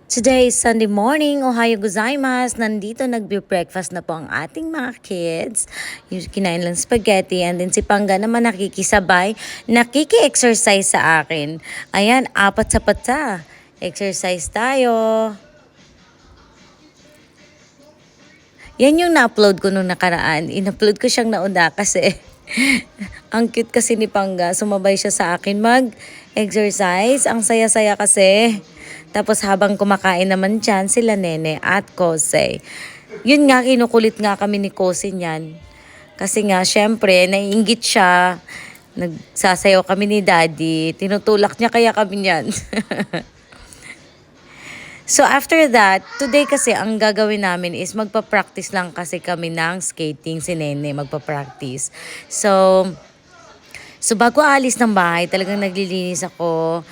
Today is Sunday morning. Ohayo gozaimasu. Nandito nagbe-breakfast na po ang ating mga kids. Yung kinain lang spaghetti. And then si Pangga naman nakikisabay. Nakiki-exercise sa akin. Ayan, apat sa pata. Exercise tayo. Yan yung na-upload ko nung nakaraan. In-upload ko siyang nauna kasi ang cute kasi ni Pangga. Sumabay siya sa akin mag-exercise. Ang saya-saya kasi. Tapos habang kumakain naman dyan, sila Nene at Kose. Yun nga, kinukulit nga kami ni Kose niyan. Kasi nga, syempre, naiinggit siya. Nagsasayaw kami ni Daddy. Tinutulak niya kaya kami niyan. So after that, today kasi ang gagawin namin is magpa-practice lang kasi kami ng skating. Si Nene magpa-practice. So bago alis ng bahay, talagang naglilinis ako.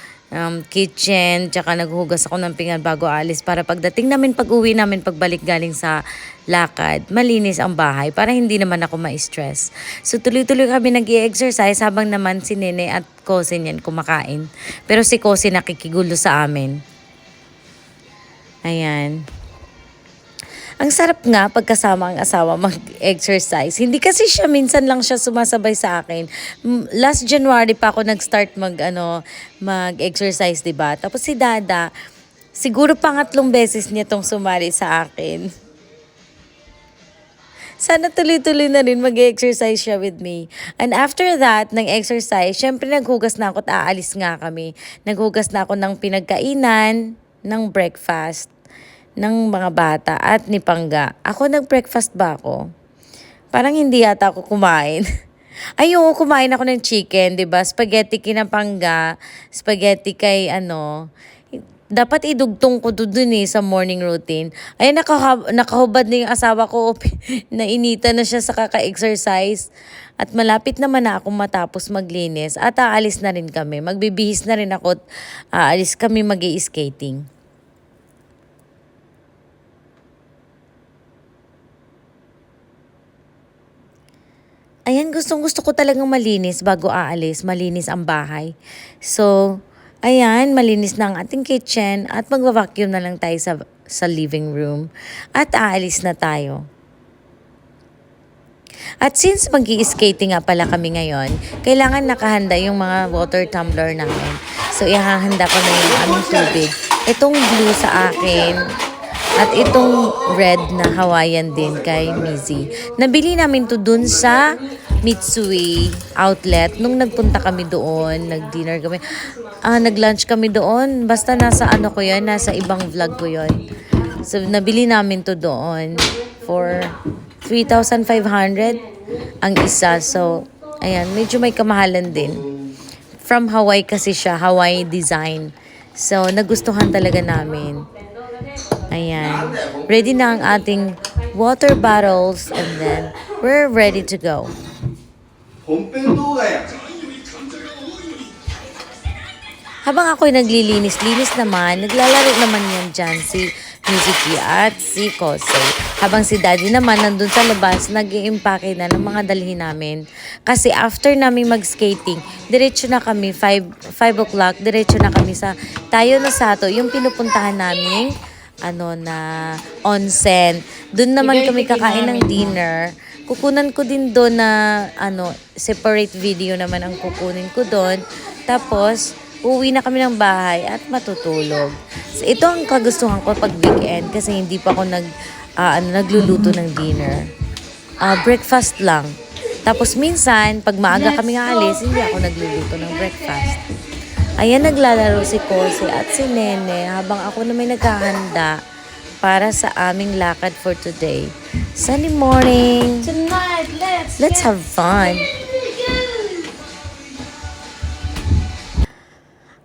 Kitchen, tsaka naghugas ako ng pinggan bago alis para pagdating namin, pag-uwi namin, pagbalik galing sa lakad, malinis ang bahay para hindi naman ako ma-stress. So tuloy-tuloy kami nag-i-exercise habang naman si Nene at Kose niyan kumakain. Pero si Kose nakikigulo sa amin. Ayan. Ang sarap nga pagkasama ang asawa mag-exercise. Hindi kasi siya, minsan lang siya sumasabay sa akin. Last January pa ako nag-start mag-exercise, 'di ba? Tapos si Dada, siguro pangatlong beses niya tong sumali sa akin. Sana tuloy-tuloy na rin mag-exercise siya with me. And after that, ng exercise, syempre naghugas na ako at aalis nga kami. Naghugas na ako ng pinagkainan, ng breakfast ng mga bata at ni Pangga. Ako nag-breakfast ba ako? Parang hindi yata ako kumain. Ay, oo, kumain ako ng chicken, 'di ba? Spaghetti kina Pangga, spaghetti kay dapat idugtong ko dun sa morning routine. Ay, nakahubad na yung asawa ko. Nainita na siya sa kaka-exercise. At malapit naman na akong matapos maglinis. At aalis na rin kami. Magbibihis na rin ako at aalis kami mag-i-skating. Ayan, gustong-gusto ko talagang malinis bago aalis. Malinis ang bahay. So, ayan, malinis na ang ating kitchen at magva-vacuum na lang tayo sa living room. At aalis na tayo. At since mag-i-skating nga pala kami ngayon, kailangan nakahanda yung mga water tumbler namin. So, ihahanda ko na yung aming tubig. Itong blue sa akin. At itong red na Hawaiian din kay Mizzy. Nabili namin to dun sa Mitsui outlet. Nung nagpunta kami doon, nag-dinner kami. Nag-lunch kami doon. Basta nasa ko yan, nasa ibang vlog ko yon. So, nabili namin to doon for 3,500 ang isa. So, ayan, medyo may kamahalan din. From Hawaii kasi siya, Hawaii design. So, nagustuhan talaga namin. Ayan. Ready na ang ating water bottles and then we're ready to go. Habang ako'y naglilinis-linis naman, naglalaro naman yan dyan si Mizuki at si Kose. Habang si Daddy naman nandun sa labas, nag-i-impake na ng mga dalhin namin. Kasi after namin mag-skating, diretso na kami, 5 o'clock, diretso na kami sa Tayo na Sato, yung pinupuntahan namin na onsen. Doon naman kami kakain ng dinner. Kukunan ko din doon na separate video naman ang kukunin ko doon. Tapos uwi na kami ng bahay at matutulog. So, ito ang kagustuhan ko pag weekend kasi hindi pa ako nagluluto ng dinner. Breakfast lang. Tapos minsan, pag maaga kami aalis, hindi ako nagluluto ng breakfast. Ayan, naglalaro si Kose at si Nene habang ako na may naghahanda para sa aming lakad for today. Sunday morning. Tonight, Let's have fun.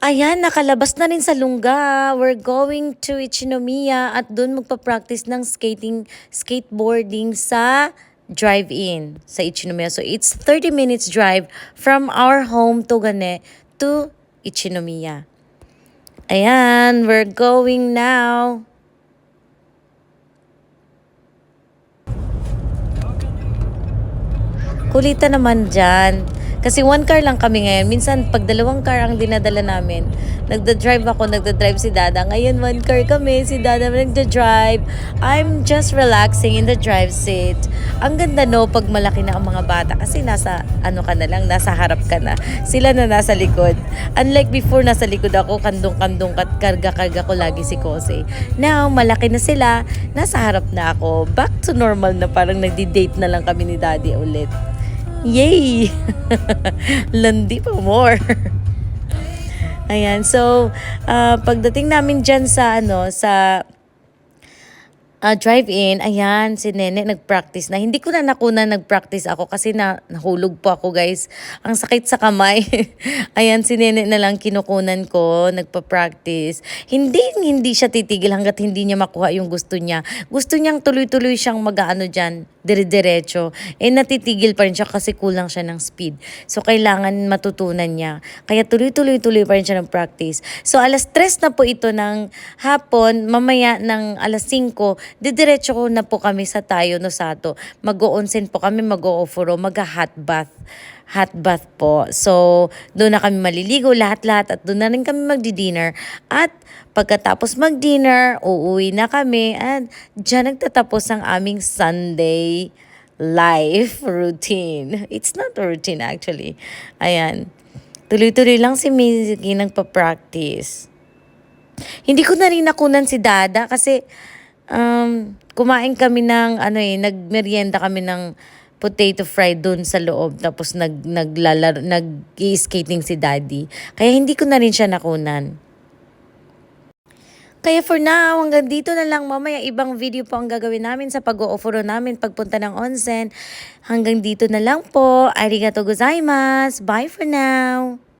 Ayan, nakalabas na rin sa Lungga. We're going to Ichinomiya at doon magpa-practice ng skateboarding sa drive-in sa Ichinomiya. So, it's 30 minutes drive from our home to Ichinomiya. Ayan, we're going now. Kulitan naman dyan. Kasi one car lang kami ngayon. Minsan, pag dalawang car ang dinadala namin, nagda-drive ako, nagda-drive si Dada. Ngayon, one car kami, si Dada nagda-drive. I'm just relaxing in the drive seat. Ang ganda no, pag malaki na ang mga bata. Kasi nasa, ano ka na lang, nasa harap ka na. Sila na nasa likod. Unlike before, nasa likod ako, kandong-kandong, karga-karga ko lagi si Kose. Now, malaki na sila, nasa harap na ako. Back to normal na, parang nagdi-date na lang kami ni Daddy ulit. Yay! Landi pa more. Ayan, so pagdating namin diyan sa sa drive-in, ayan, si Nene nag-practice na. Hindi ko na nakunan nag-practice ako kasi nahulog po ako, guys. Ang sakit sa kamay. Ayan, si Nene na lang kinukunan ko, nagpa-practice. Hindi siya titigil hanggat hindi niya makuha yung gusto niya. Gusto niyang tuloy-tuloy siyang mag-aano dyan, dire-diretso. Natitigil pa rin siya kasi kulang siya ng speed. So, kailangan matutunan niya. Kaya tuloy-tuloy pa rin siya ng practice. So, alas 3 na po ito ng hapon, mamaya ng alas 5, didiretso ko na po kami sa Tayo Nosato. Mag-o-onsen po kami, mag-o-ofuro, mag-hot bath. Hot bath po. So, doon na kami maliligo, lahat-lahat, at doon na rin kami magdi-dinner. At pagkatapos mag-dinner, uuwi na kami, at dyan nagtatapos ang aming Sunday life routine. It's not a routine actually. Ayan. Tuloy-tuloy lang si Mizuki nagpa-practice. Hindi ko na rin nakunan si Dada kasi kumain kami ng nagmerienda kami ng potato fry doon sa loob, tapos nag-i-skating si Daddy. Kaya hindi ko na rin siya nakunan. Kaya for now, hanggang dito na lang. Mamaya ibang video po ang gagawin namin sa pag-o-ofuro namin pagpunta ng onsen. Hanggang dito na lang po. Arigato gozaimasu. Bye for now.